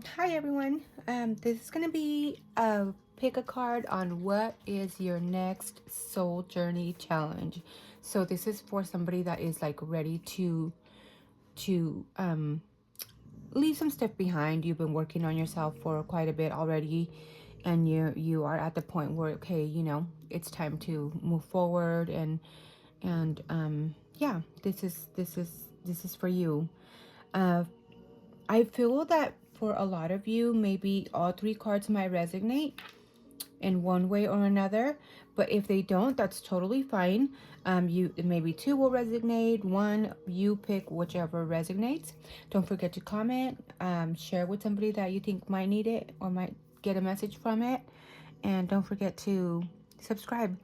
Hi everyone. This is gonna be a pick a card on what is your next soul journey challenge. So this is for somebody that is like ready to leave some stuff behind. You've been working on yourself for quite a bit already, and you are at the point where okay, it's time to move forward and yeah, this is for you. Uh, I feel that for a lot of you, maybe all three cards might resonate in one way or another. But if they don't, that's totally fine. You maybe two will resonate. One, you pick whichever resonates. Don't forget to comment, share with somebody that you think might need it or might get a message from it, and don't forget to subscribe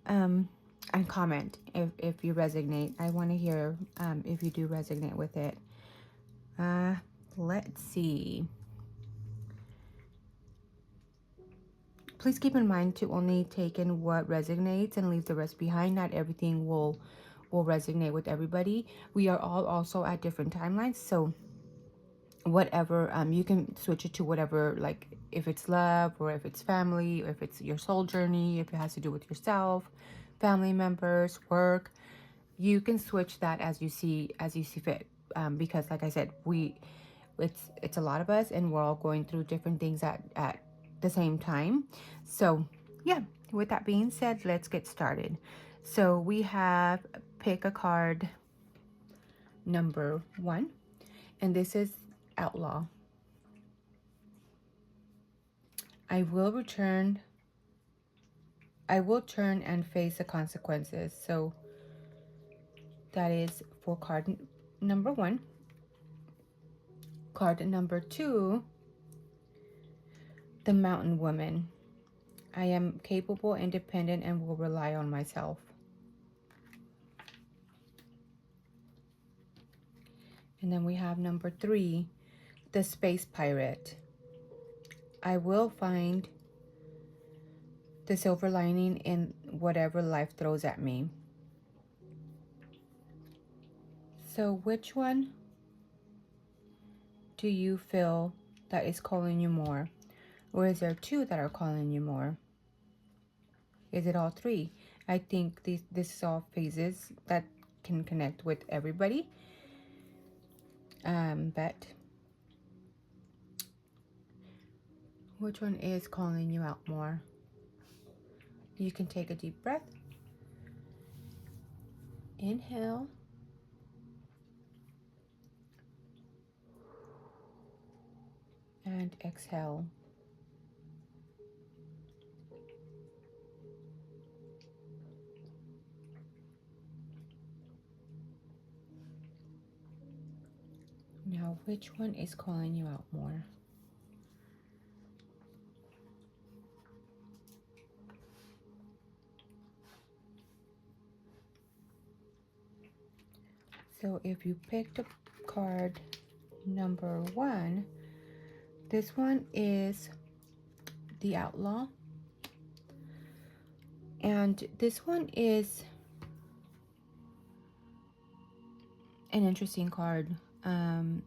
um, and comment if you resonate. I want to hear if you do resonate with it. Uh, let's see. Please keep in mind to only take in what resonates and leave the rest behind. Not everything will resonate with everybody. We are all also at different timelines, so whatever you can switch it to whatever, like if it's love or if it's family or if it's your soul journey, if it has to do with yourself, family members, work. You can switch that as you see fit, because like I said, it's a lot of us and we're all going through different things at the same time. So yeah, with that being said, let's get started. So we have pick a card number 1, and this is outlaw. I will return. I will turn and face the consequences. So that is for card number 1. Card number 2, the mountain woman. I am capable, independent, and will rely on myself. And then we have number 3, the space pirate. I will find the silver lining in whatever life throws at me. So which one do you feel that is calling you more? Or is there two that are calling you more? Is it all three? I think this is all phases that can connect with everybody. But which one is calling you out more? You can take a deep breath. Inhale. And exhale. Now, which one is calling you out more? So if you picked a card number 1, this one is the outlaw. And this one is an interesting card. And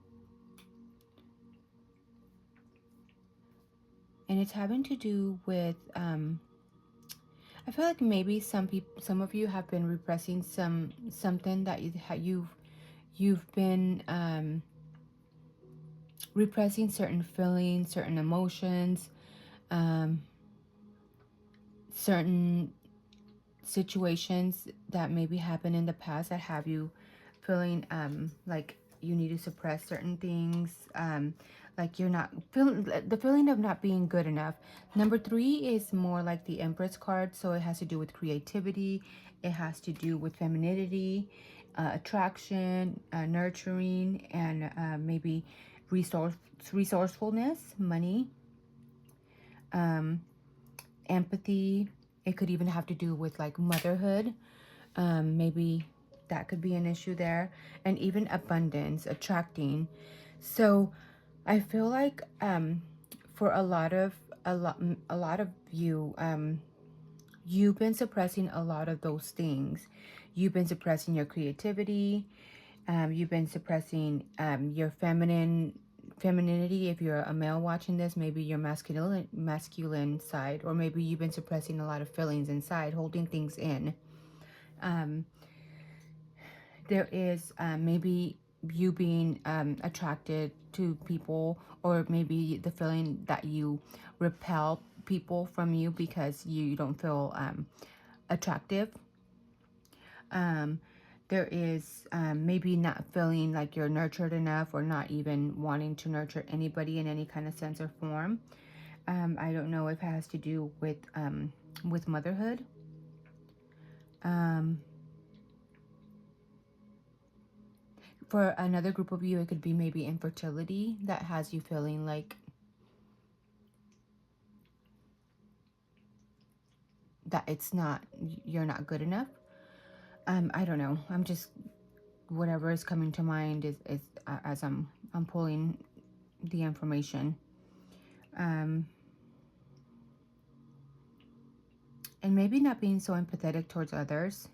it's having to do with I feel like maybe some of you have been repressing something that you've been repressing certain feelings, certain emotions, um, certain situations that maybe happened in the past that have you feeling like you need to suppress certain things, like you're not feeling the feeling of not being good enough. Number 3 is more like the Empress card, so it has to do with creativity, it has to do with femininity, attraction, nurturing, and maybe resourcefulness, money, um, empathy. It could even have to do with like motherhood. Maybe that could be an issue there, and even abundance, attracting. So I feel like for a lot of you, you've been suppressing a lot of those things. You've been suppressing your creativity. You've been suppressing your feminine femininity. If you're a male watching this, maybe your masculine side, or maybe you've been suppressing a lot of feelings inside, holding things in. Um, there is maybe you being attracted to people, or maybe the feeling that you repel people from you because you don't feel attractive. Um, there is maybe not feeling like you're nurtured enough, or not even wanting to nurture anybody in any kind of sense or form. I don't know if it has to do with motherhood. Um, for another group of you, it could be maybe infertility that has you feeling like that you're not good enough. I don't know. I'm just, whatever is coming to mind is as I'm pulling the information. Um, and maybe not being so empathetic towards others.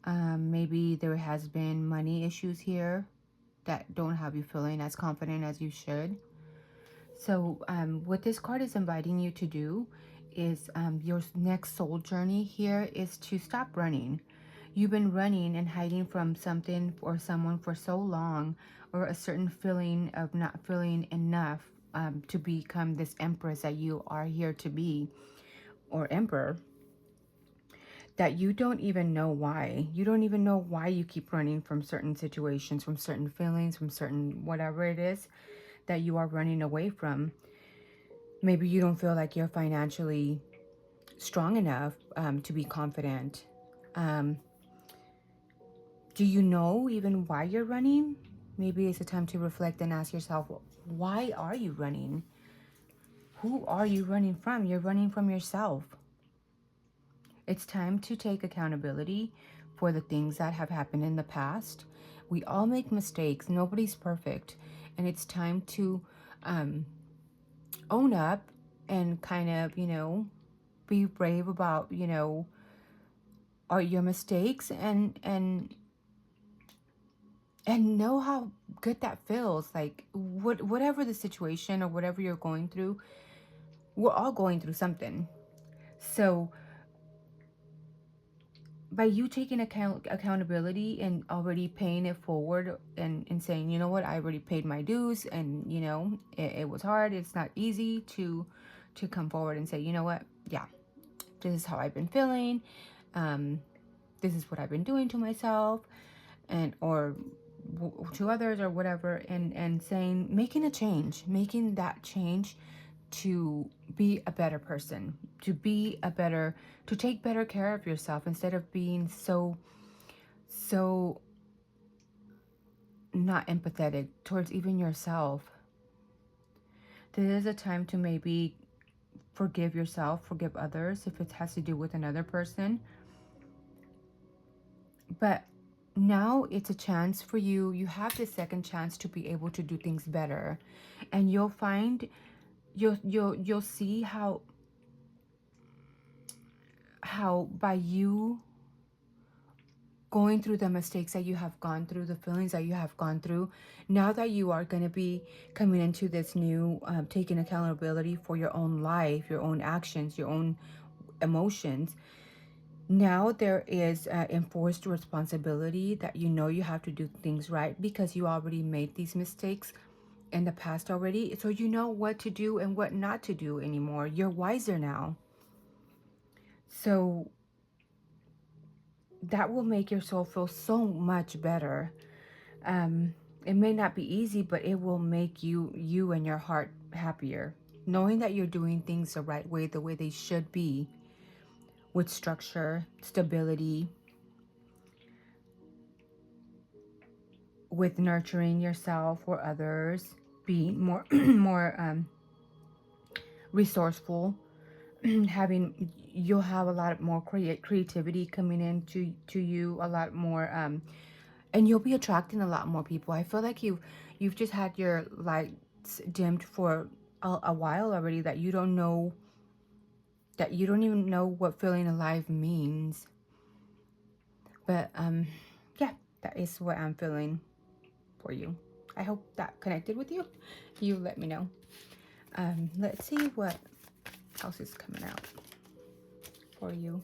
Maybe there has been money issues here that don't have you feeling as confident as you should. So what this card is inviting you to do is your next soul journey here is to stop running. You've been running and hiding from something or someone for so long, or a certain feeling of not feeling enough to become this empress that you are here to be, or emperor, that you don't even know why. You don't even know why you keep running from certain situations, from certain feelings, from certain whatever it is that you are running away from. Maybe you don't feel like you're financially strong enough to be confident. Um, do you know even why you're running? Maybe it's a time to reflect and ask yourself, why are you running? Who are you running from? You're running from yourself. It's time to take accountability for the things that have happened in the past. We all make mistakes. Nobody's perfect. And it's time to own up and kind of, be brave about, your mistakes, and know how good that feels. Like whatever the situation or whatever you're going through, we're all going through something. So by you taking accountability and already paying it forward, and saying, you know what, I already paid my dues, and it was hard, it's not easy to come forward and say, you know what, yeah, this is how I've been feeling, this is what I've been doing to myself, and or to others, or whatever, and saying, making that change to be a better person, to take better care of yourself, instead of being so not empathetic towards even yourself. This is a time to maybe forgive yourself, forgive others if it has to do with another person. But now it's a chance for you have this second chance to be able to do things better. And you'll find, you'll see how by you going through the mistakes that you have gone through, the feelings that you have gone through, now that you are going to be coming into this new taking accountability for your own life, your own actions, your own emotions, now there is enforced responsibility that you have to do things right, because you already made these mistakes in the past already. So you know what to do and what not to do anymore. You're wiser now. So that will make your soul feel so much better. It may not be easy, but it will make you and your heart happier, knowing that you're doing things the right way, the way they should be, with structure, stability, with nurturing yourself or others, being more more resourceful, you'll have a lot more creativity coming into you, a lot more and you'll be attracting a lot more people. I feel like you've just had your lights dimmed for a while already, that you don't know, that you don't even know what feeling alive means. But yeah, that is what I'm feeling for you. I hope that connected with you. You let me know. Let's see what else is coming out for you.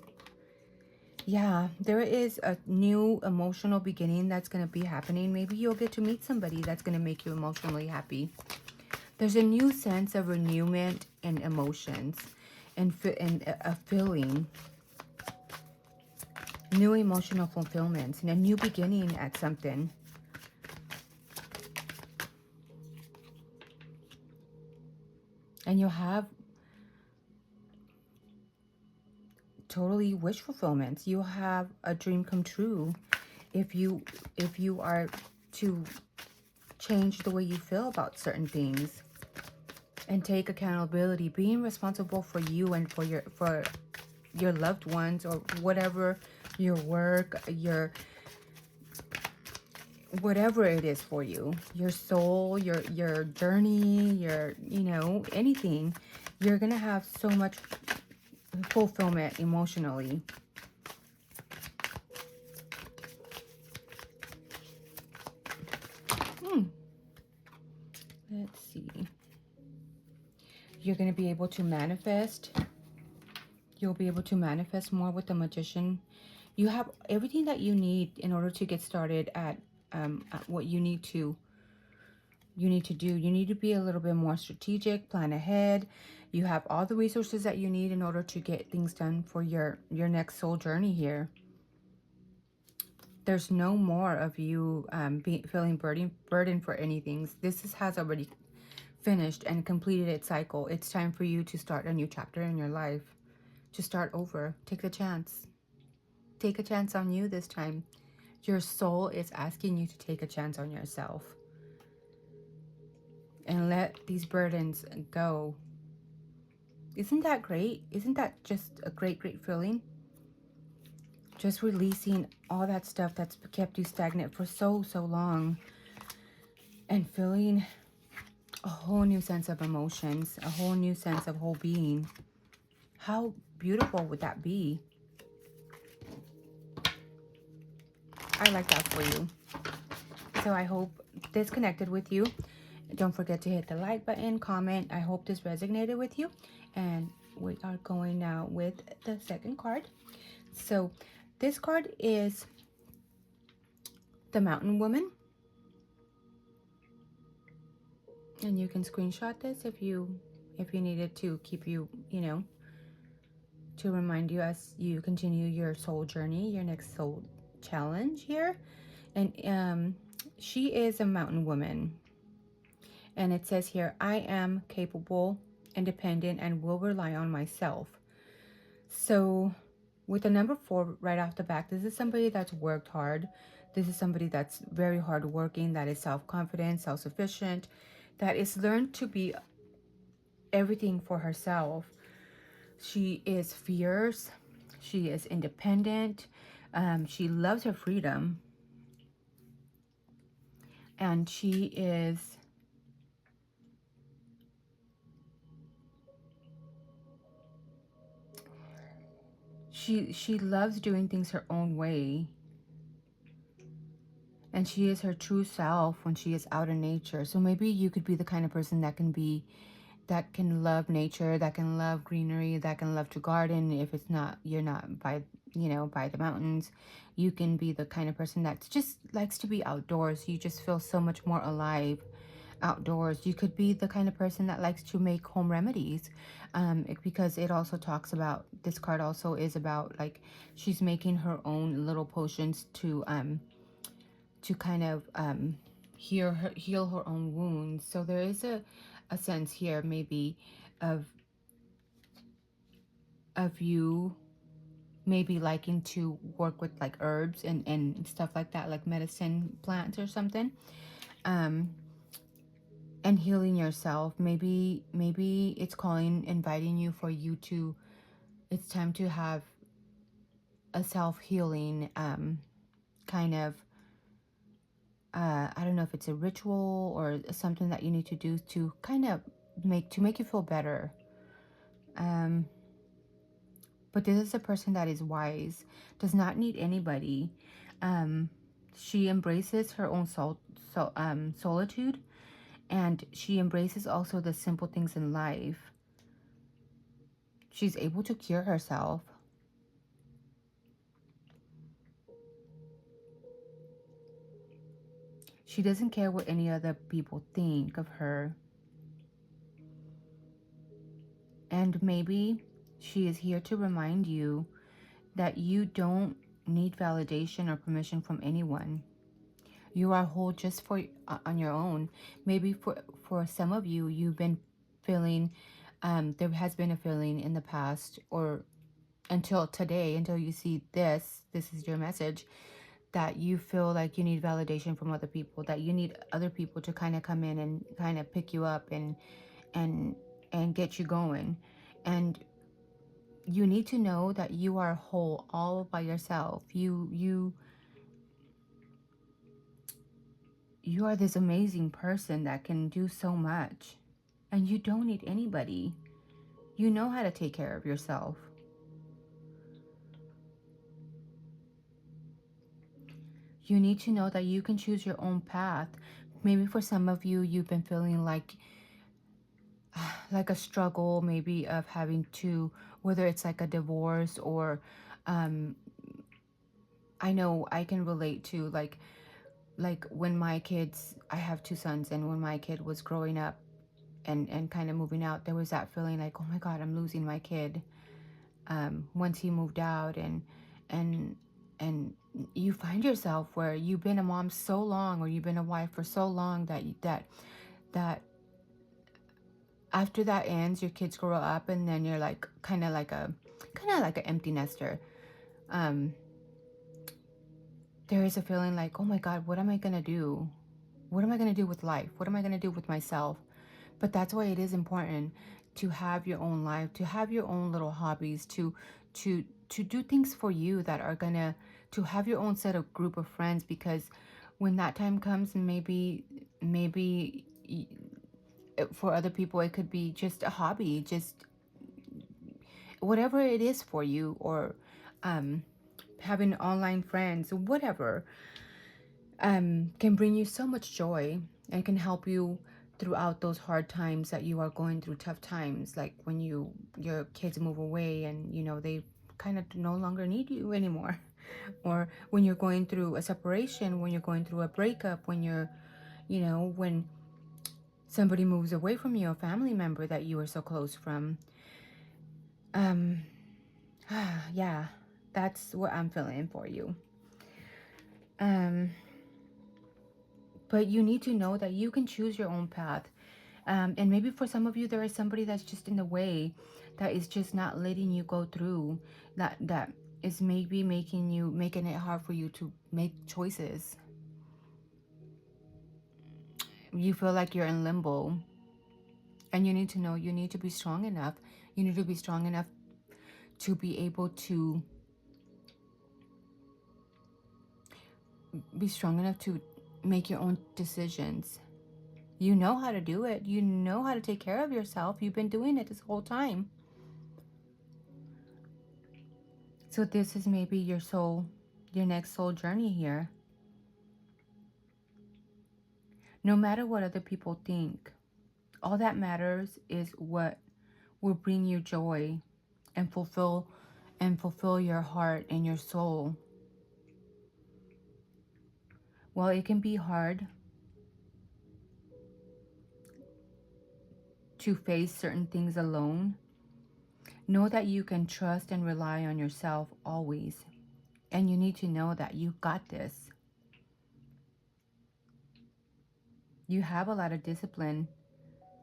Yeah, there is a new emotional beginning that's going to be happening. Maybe you'll get to meet somebody that's going to make you emotionally happy. There's a new sense of renewment and emotions and a feeling, new emotional fulfillments, and a new beginning at something. And you'll have totally wish fulfillments. You'll have a dream come true if you are to change the way you feel about certain things and take accountability, being responsible for you and for your loved ones, or whatever, your work, your whatever it is for you, your soul, your journey, your, you know, anything. You're gonna have so much fulfillment emotionally. Let's see. You're gonna be able to manifest. You'll be able to manifest more with the Magician. You have everything that you need in order to get started at what you need to do. You need to be a little bit more strategic, plan ahead. You have all the resources that you need in order to get things done for your next soul journey here. There's no more of you feeling burden for anything. Has already finished and completed its cycle. It's time for you to start a new chapter in your life, to start over. Take a chance. Take a chance on you this time. Your soul is asking you to take a chance on yourself and let these burdens go. Isn't that great? Isn't that just a great, great feeling? Just releasing all that stuff that's kept you stagnant for so, so long, and feeling a whole new sense of emotions, a whole new sense of whole being. How beautiful would that be? I like that for you. So I hope this connected with you. Don't forget to hit the like button, comment. I hope this resonated with you. And we are going now with the second card. So this card is the Mountain Woman. And you can screenshot this if you needed to keep you, you know, to remind you as you continue your soul journey, your next soul challenge here. And she is a mountain woman. And it says here, I am capable, independent, and will rely on myself. So with the number 4 right off the back, this is somebody that's worked hard. This is somebody that's very hardworking, that is self-confident, self-sufficient, that is learned to be everything for herself. She is fierce. She is independent. She loves her freedom. And she loves doing things her own way. And she is her true self when she is out in nature. So maybe you could be the kind of person that can love nature, that can love greenery, that can love to garden. If it's not, you're not by, you know, by the mountains, you can be the kind of person that just likes to be outdoors. You just feel so much more alive outdoors. You could be the kind of person that likes to make home remedies, because it also talks about, this card also is about, like, she's making her own little potions to kind of heal her own wounds. So there is a sense here maybe of you maybe liking to work with like herbs and stuff like that, like medicine plants or something, and healing yourself. Maybe it's inviting you for you to, it's time to have a self-healing kind of I don't know if it's a ritual or something that you need to do to kind of make you feel better. But this is a person that is wise, does not need anybody. She embraces her own solitude, and she embraces also the simple things in life. She's able to cure herself. She doesn't care what any other people think of her. And maybe she is here to remind you that you don't need validation or permission from anyone. You are whole just for on your own. Maybe for some of you, you've been feeling, there has been a feeling in the past, or until today, until you see this is your message, that you feel like you need validation from other people, that you need other people to kind of come in and kind of pick you up and and get you going. And you need to know that you are whole all by yourself. You are this amazing person that can do so much, and you don't need anybody. You know how to take care of yourself. You need to know that you can choose your own path. Maybe for some of you, you've been feeling like a struggle, maybe of having to, whether it's like a divorce or, um, I know I can relate to like when my kids, I have two sons, and when my kid was growing up and kind of moving out, there was that feeling like, oh my God, I'm losing my kid. Once he moved out, and and you find yourself where you've been a mom so long, or you've been a wife for so long, that after that ends, your kids grow up, and then you're like kind of like an empty nester. um there is a feeling like, oh my God, what am I gonna do? What am I gonna do with life? What am I gonna do with myself? But that's why it is important to have your own life, to have your own little hobbies, to do things for you that are gonna, to have your own set of group of friends, because when that time comes, maybe for other people it could be just a hobby, just whatever it is for you, or um having online friends, whatever, can bring you so much joy and can help you throughout those hard times that you are going through, tough times, like when your kids move away and they kind of no longer need you anymore, or when you're going through a separation, when you're going through a breakup, when when somebody moves away from you, a family member that you were so close from. um yeah, that's what I'm feeling for you. um but you need to know that you can choose your own path. And maybe for some of you, there is somebody that's just in the way, that is just not letting you go through, that is maybe making it hard for you to make choices. You feel like you're in limbo, and you need to know, you need to be strong enough. You need to be strong enough to be able to make your own decisions. You know how to do it. You know how to take care of yourself. You've been doing it this whole time. So this is maybe your next soul journey here. No matter what other people think, all that matters is what will bring you joy and fulfill your heart and your soul. While it can be hard to face certain things alone, know that you can trust and rely on yourself always. And you need to know that you got this. You have a lot of discipline.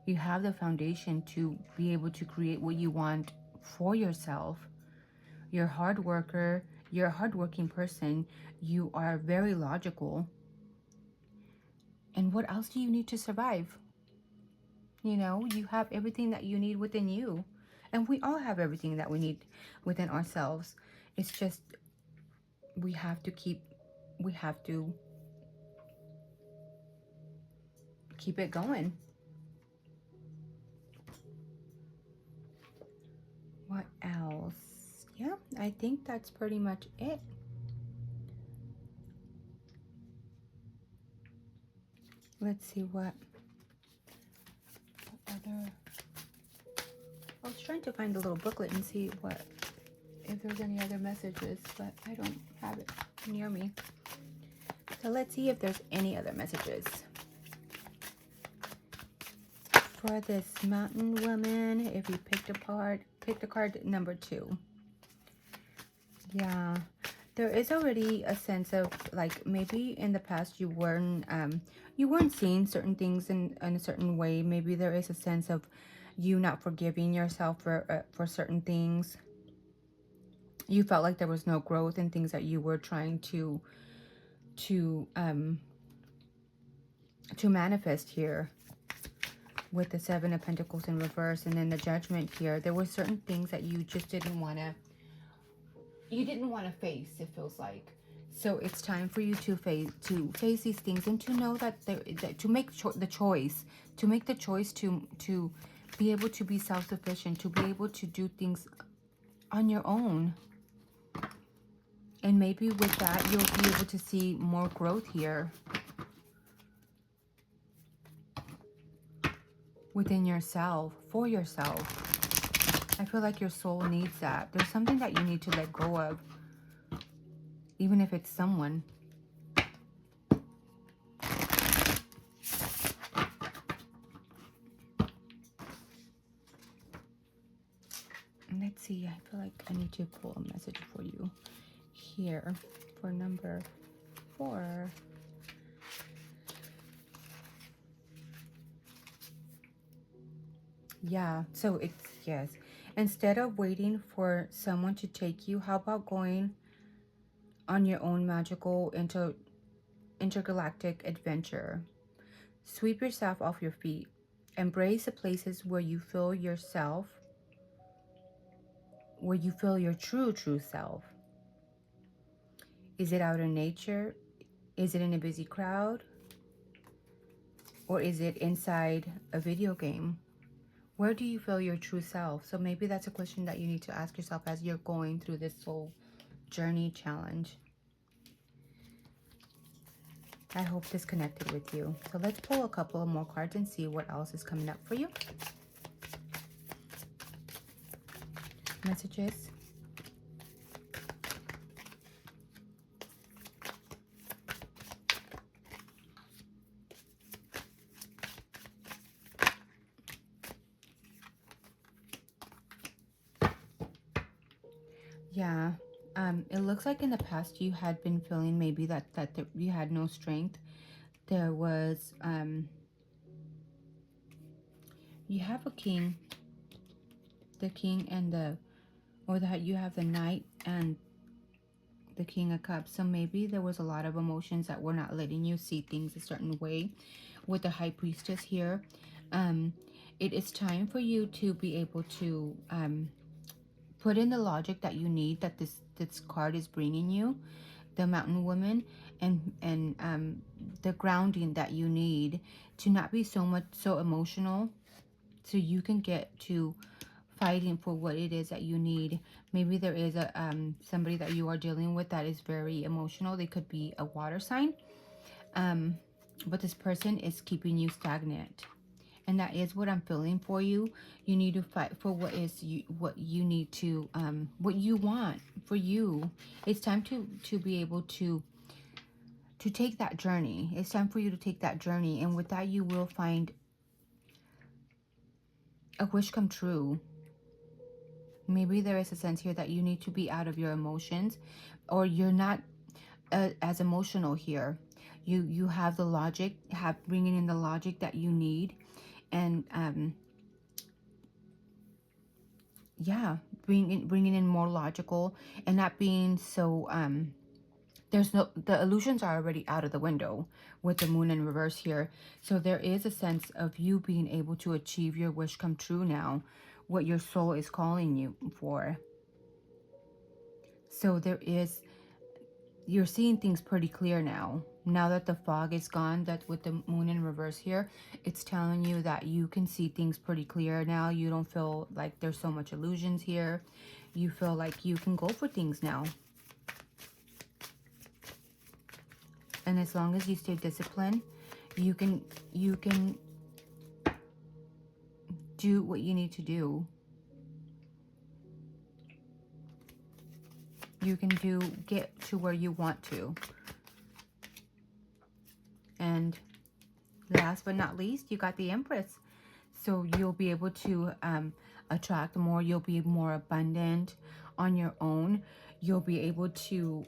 You have the foundation to be able to create what you want for yourself. You're a hard worker. You're a hardworking person. You are very logical. And what else do you need to survive? You have everything that you need within you. And we all have everything that we need within ourselves. It's just we have to keep it going. What else? Yeah, I think that's pretty much it. Let's see what other... I was trying to find the little booklet and see what, if there's any other messages, but I don't have it near me. So let's see if there's any other messages. For this mountain woman, if you picked a card number 2. Yeah, there is already a sense of, like, maybe in the past you weren't seeing certain things in a certain way. Maybe there is a sense of you not forgiving yourself for certain things. You felt like there was no growth in things that you were trying to manifest here with the 7 of Pentacles in reverse, and then the Judgment here. There were certain things that you just didn't want to face, it feels like. So it's time for you to face these things, and to know that to make the choice to be able to be self-sufficient, to be able to do things on your own. And maybe with that, you'll be able to see more growth here within yourself, for yourself. I feel like your soul needs that. There's something that you need to let go of, even if it's someone. Let's see, I feel like I need to pull a message for you here for number 4. Yeah, so it's, yes. Instead of waiting for someone to take you, how about going on your own magical intergalactic adventure? Sweep yourself off your feet. Embrace the places where you feel yourself, where you feel your true self. Is it out in nature? Is it in a busy crowd? Or is it inside a video game? Where do you feel your true self? So maybe that's a question that you need to ask yourself as you're going through this soul journey challenge. I hope this connected with you. So let's pull a couple of more cards and see what else is coming up for you. Messages. Yeah, it looks like in the past you had been feeling maybe that you had no strength. There was, you have a king, the king and you have the knight and the King of Cups. So maybe there was a lot of emotions that were not letting you see things a certain way. With the High Priestess here, it is time for you to be able to put in the logic that you need, that this card is bringing you, the Mountain Woman, and the grounding that you need to not be so emotional, so you can get to fighting for what it is that you need. Maybe there is a somebody that you are dealing with that is very emotional. They could be a water sign, but this person is keeping you stagnant. And that is what I'm feeling for you. You need to fight for what you need to, what you want for you. It's time to be able to take that journey. It's time for you to take that journey. And with that, you will find a wish come true. Maybe there is a sense here that you need to be out of your emotions, or you're not as emotional here. You have the logic, bringing in the logic that you need. And yeah, bringing in more logical, and not being so the illusions are already out of the window with the Moon in reverse here. So there is a sense of you being able to achieve your wish come true now, what your soul is calling you for. So you're seeing things pretty clear now. Now that the fog is gone, that with the Moon in reverse here, it's telling you that you can see things pretty clear now. You don't feel like there's so much illusions here. You feel like you can go for things now. And as long as you stay disciplined, You can do what you need to do. You can get to where you want to. And last but not least, you got the Empress. So you'll be able to attract more. You'll be more abundant on your own. You'll be able to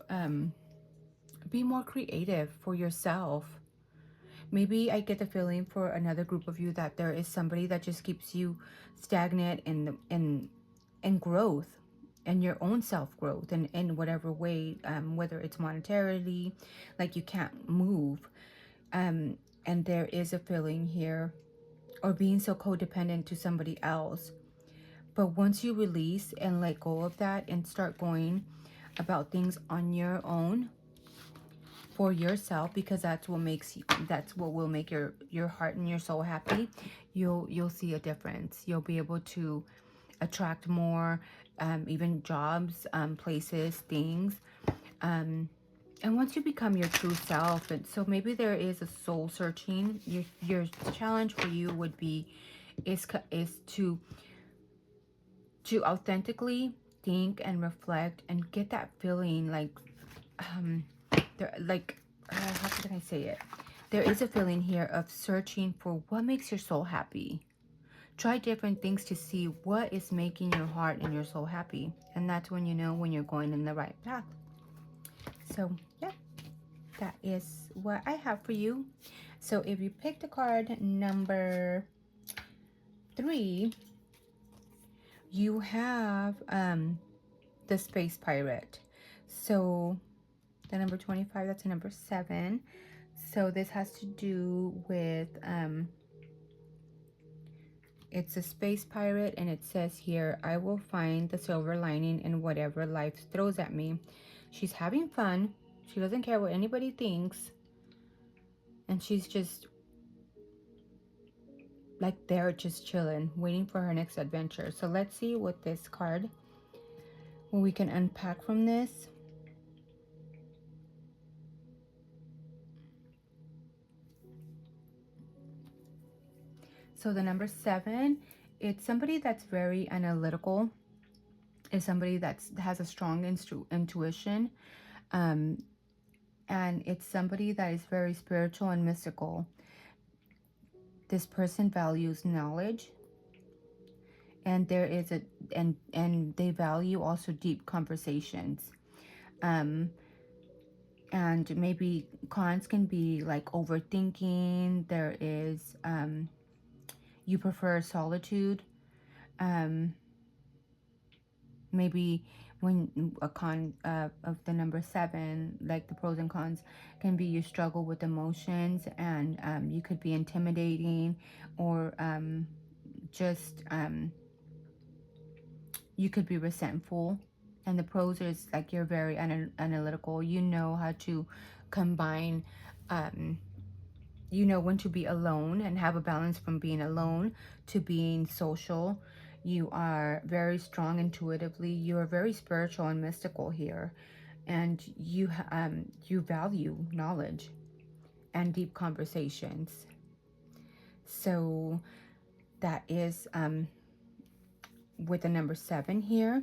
be more creative for yourself. Maybe I get the feeling for another group of you that there is somebody that just keeps you stagnant in growth and your own self-growth and in whatever way, whether it's monetarily, like you can't move. And there is a feeling here, or being so codependent to somebody else. But once you release and let go of that and start going about things on your own for yourself, because that's what will make your heart and your soul happy, you'll see a difference. You'll be able to attract more, even jobs, places, things. And once you become your true self, and so maybe there is a soul searching. Your challenge for you would be is to authentically think and reflect and get that feeling like how can I say it? There is a feeling here of searching for what makes your soul happy. Try different things to see what is making your heart and your soul happy. And that's when you know when you're going in the right path. So, yeah, that is what I have for you. So, if you picked a card number 3, you have the Space Pirate. So, the number 25, that's a number 7. So, this has to do with it's a space pirate, and it says here, I will find the silver lining in whatever life throws at me. She's having fun. She doesn't care what anybody thinks. And she's just like there, just chilling, waiting for her next adventure. So let's see what this card, what we can unpack from this. So the number 7, it's somebody that's very analytical. It's somebody that has a strong intuition. And it's somebody that is very spiritual and mystical. This person values knowledge. And there is and they value also deep conversations. And maybe cons can be like overthinking. There is you prefer solitude. Maybe when a con of the number 7, like the pros and cons, can be you struggle with emotions, and you could be intimidating, or just you could be resentful. And the pros is like you're very analytical. You know how to combine, you know when to be alone and have a balance from being alone to being social. You are very strong intuitively. You are very spiritual and mystical here. And you value knowledge and deep conversations. So that is with the number 7 here.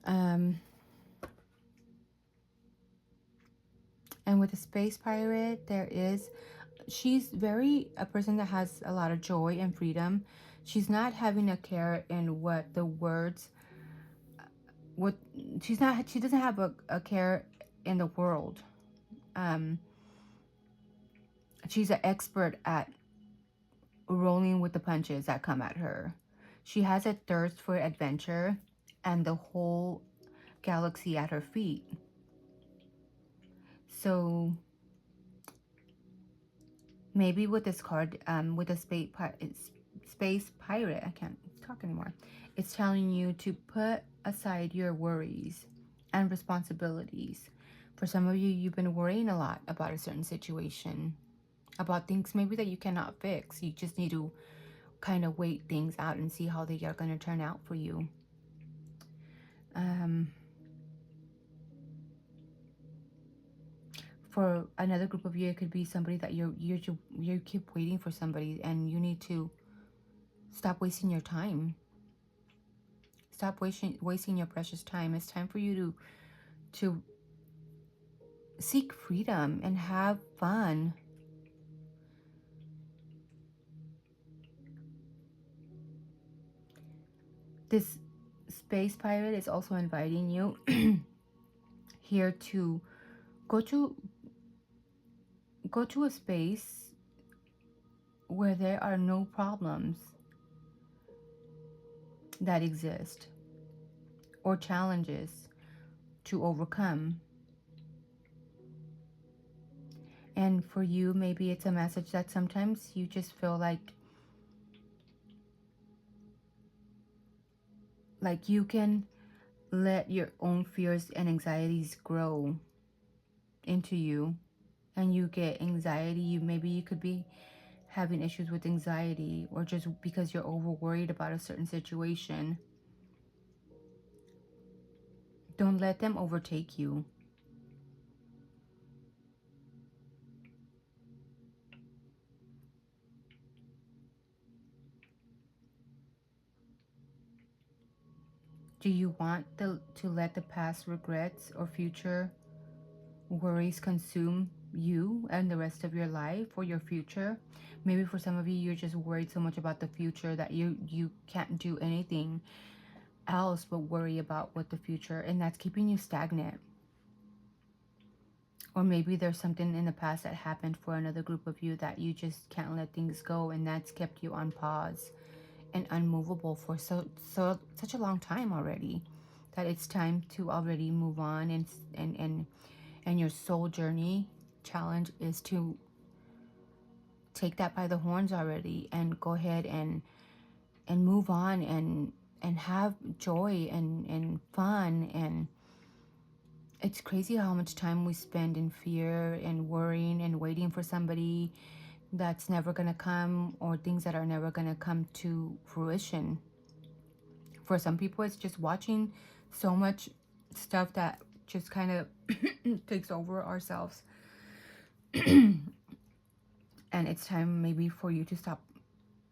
And with the space pirate, she's very a person that has a lot of joy and freedom. She's not having a care in what the words, she doesn't have a care in the world. She's an expert at rolling with the punches that come at her. She has a thirst for adventure and the whole galaxy at her feet. So maybe with this card, with the space pirate, I can't talk anymore. It's telling you to put aside your worries and responsibilities. For some of you, you've been worrying a lot about a certain situation, about things maybe that you cannot fix. You just need to kind of wait things out and see how they are going to turn out for you. For another group of you, it could be somebody that you keep waiting for somebody, and you need to stop wasting your time. Stop wasting your precious time. It's time for you to seek freedom and have fun. This space pirate is also inviting you here to go to a space where there are no problems that exist or challenges to overcome. And for you, maybe it's a message that sometimes you just feel like you can let your own fears and anxieties grow into you, and you get anxiety. Maybe you could be having issues with anxiety, or just because you're over worried about a certain situation. Don't let them overtake you. Do you want to let the past regrets or future worries consume you and the rest of your life or your future? Maybe for some of you, you're just worried so much about the future that you can't do anything else but worry about what the future, and that's keeping you stagnant. Or maybe there's something in the past that happened for another group of you that you just can't let things go, and that's kept you on pause and unmovable for such a long time already, that it's time to already move on. And your soul journey challenge is to take that by the horns already and go ahead and move on and have joy and fun. And it's crazy how much time we spend in fear and worrying and waiting for somebody that's never gonna come, or things that are never gonna come to fruition. For some people, it's just watching so much stuff that just kind of takes over ourselves. And it's time maybe for you to stop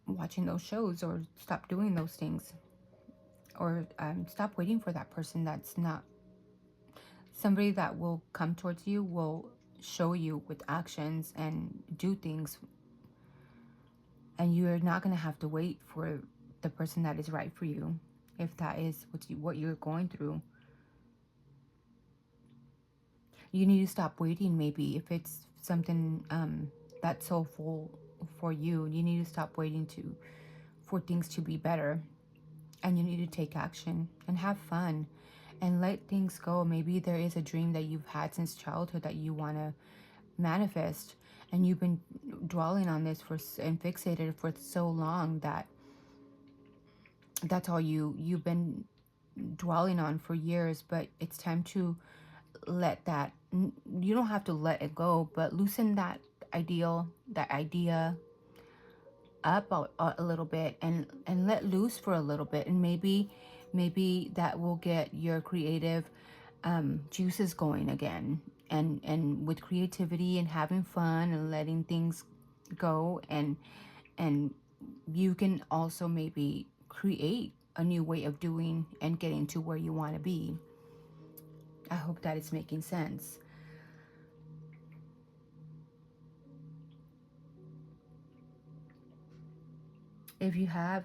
watching those shows, or stop doing those things, or stop waiting for that person that's not somebody that will come towards you, will show you with actions and do things. And you're not going to have to wait for the person that is right for you, if that is what you're going through. You need to stop waiting. Maybe if it's something that's so full for you, you need to stop waiting for things to be better. And you need to take action and have fun and let things go. Maybe there is a dream that you've had since childhood that you want to manifest, and you've been dwelling on this and fixated for so long that that's all you've been dwelling on for years. But it's time to let that, you don't have to let it go, but loosen that idea up a little bit, and let loose for a little bit. And maybe that will get your creative juices going again, and with creativity and having fun and letting things go. And you can also maybe create a new way of doing and getting to where you want to be. I hope that it's making sense. If you have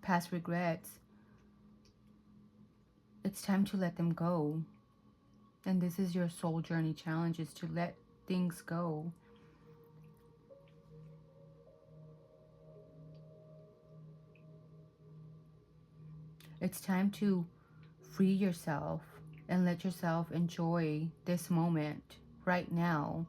past regrets, it's time to let them go. And this is your soul journey challenge, is to let things go. It's time to free yourself and let yourself enjoy this moment right now,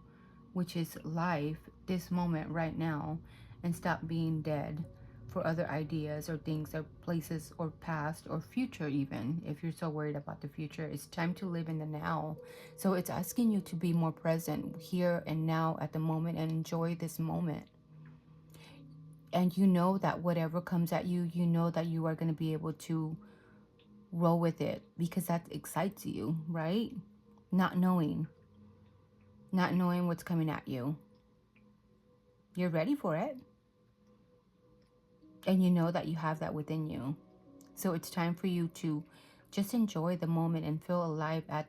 which is life, this moment right now, and stop being dead for other ideas or things or places or past or future. Even if you're so worried about the future, it's time to live in the now. So it's asking you to be more present here and now at the moment and enjoy this moment. And you know that whatever comes at you, you know that you are going to be able to roll with it, because that excites you, right? Not knowing. not knowing what's coming at you. You're ready for it. And you know that you have that within you. So it's time for you to just enjoy the moment and feel alive at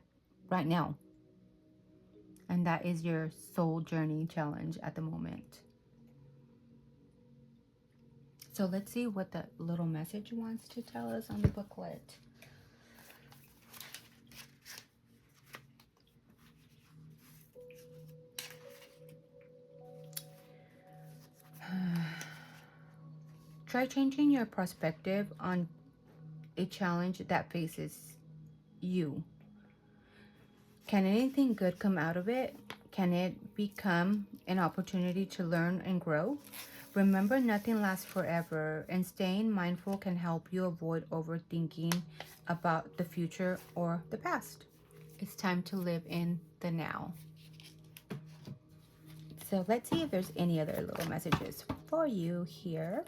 right now. And that is your soul journey challenge at the moment. So let's see what the little message wants to tell us on the booklet. Try changing your perspective on a challenge that faces you. Can anything good come out of it? Can it become an opportunity to learn and grow? Remember, nothing lasts forever, and staying mindful can help you avoid overthinking about the future or the past. It's time to live in the now. So let's see if there's any other little messages for you here.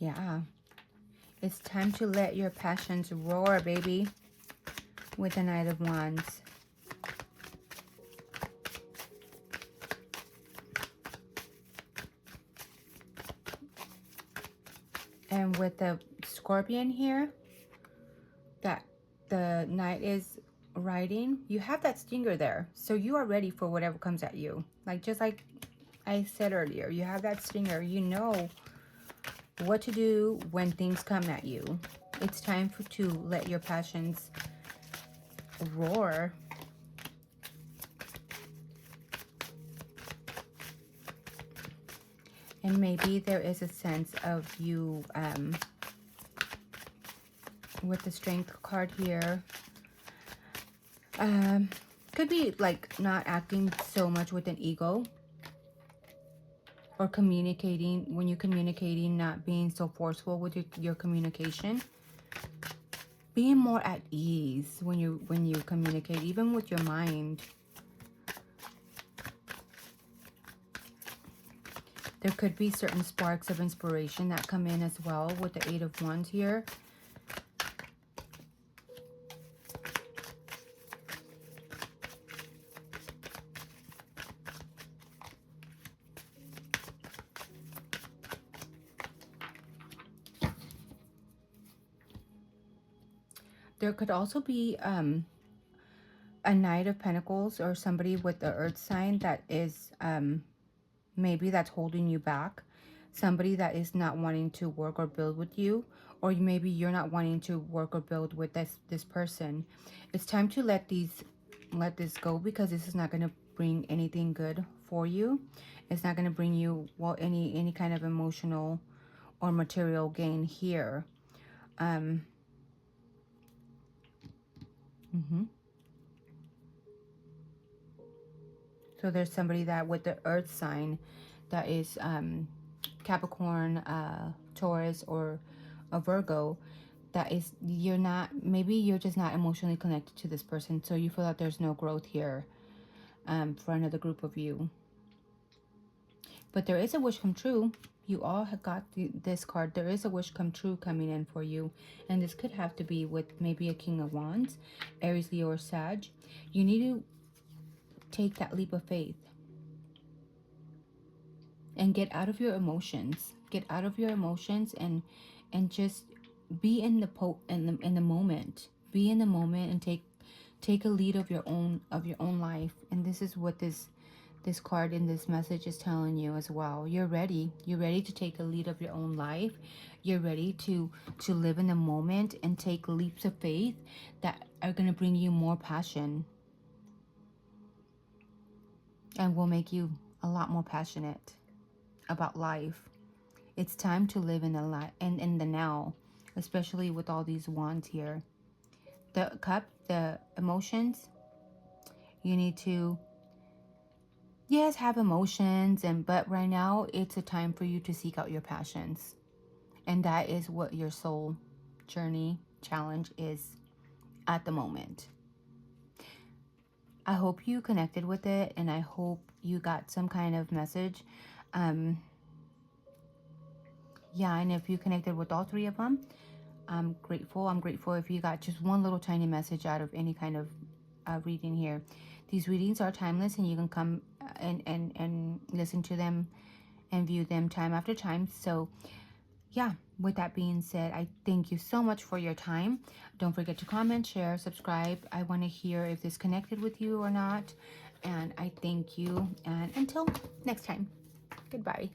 Yeah, it's time to let your passions roar, baby, with the Knight of Wands. And with the Scorpion here, that the Knight is riding, you have that stinger there. So you are ready for whatever comes at you. Like, just like I said earlier, you have that stinger. You know what to do when things come at you. It's time to let your passions roar. And maybe there is a sense of you, with the Strength card here, could be like not acting so much with an ego, or communicating, when you're communicating, not being so forceful with your communication. Being more at ease when you communicate, even with your mind. There could be certain sparks of inspiration that come in as well with the Eight of Wands here. There could also be a Knight of Pentacles or somebody with the Earth sign that is maybe that's holding you back. Somebody that is not wanting to work or build with you, or maybe you're not wanting to work or build with this person. It's time to let this go, because this is not going to bring anything good for you. It's not going to bring you, well, any kind of emotional or material gain here. So there's somebody that with the Earth sign that is Capricorn, Taurus, or a Virgo, that is, maybe you're just not emotionally connected to this person, so you feel that there's no growth here for another group of you. But there is a wish come true. You all have got this card. There is a wish come true coming in for you. And this could have to be with maybe a King of Wands, Aries, Leo, or Sag. You need to take that leap of faith and get out of your emotions. Get out of your emotions and just be in the moment. Be in the moment and take a lead of your own life. And this is what this card in this message is telling you as well. You're ready. You're ready to take a lead of your own life. You're ready to live in the moment and take leaps of faith that are going to bring you more passion and will make you a lot more passionate about life. It's time to live in the now, especially with all these wands here. The cup, the emotions, you need to yes, have emotions, but right now it's a time for you to seek out your passions. And that is what your soul journey challenge is at the moment. I hope you connected with it, and I hope you got some kind of message. Um, yeah, and if you connected with all three of them, I'm grateful. I'm grateful if you got just one little tiny message out of any kind of reading here. These readings are timeless, and you can come and listen to them and view them time after time. So yeah, with that being said, I thank you so much for your time. Don't forget to comment, share, subscribe. I want to hear if this connected with you or not. And I thank you. And until next time, goodbye.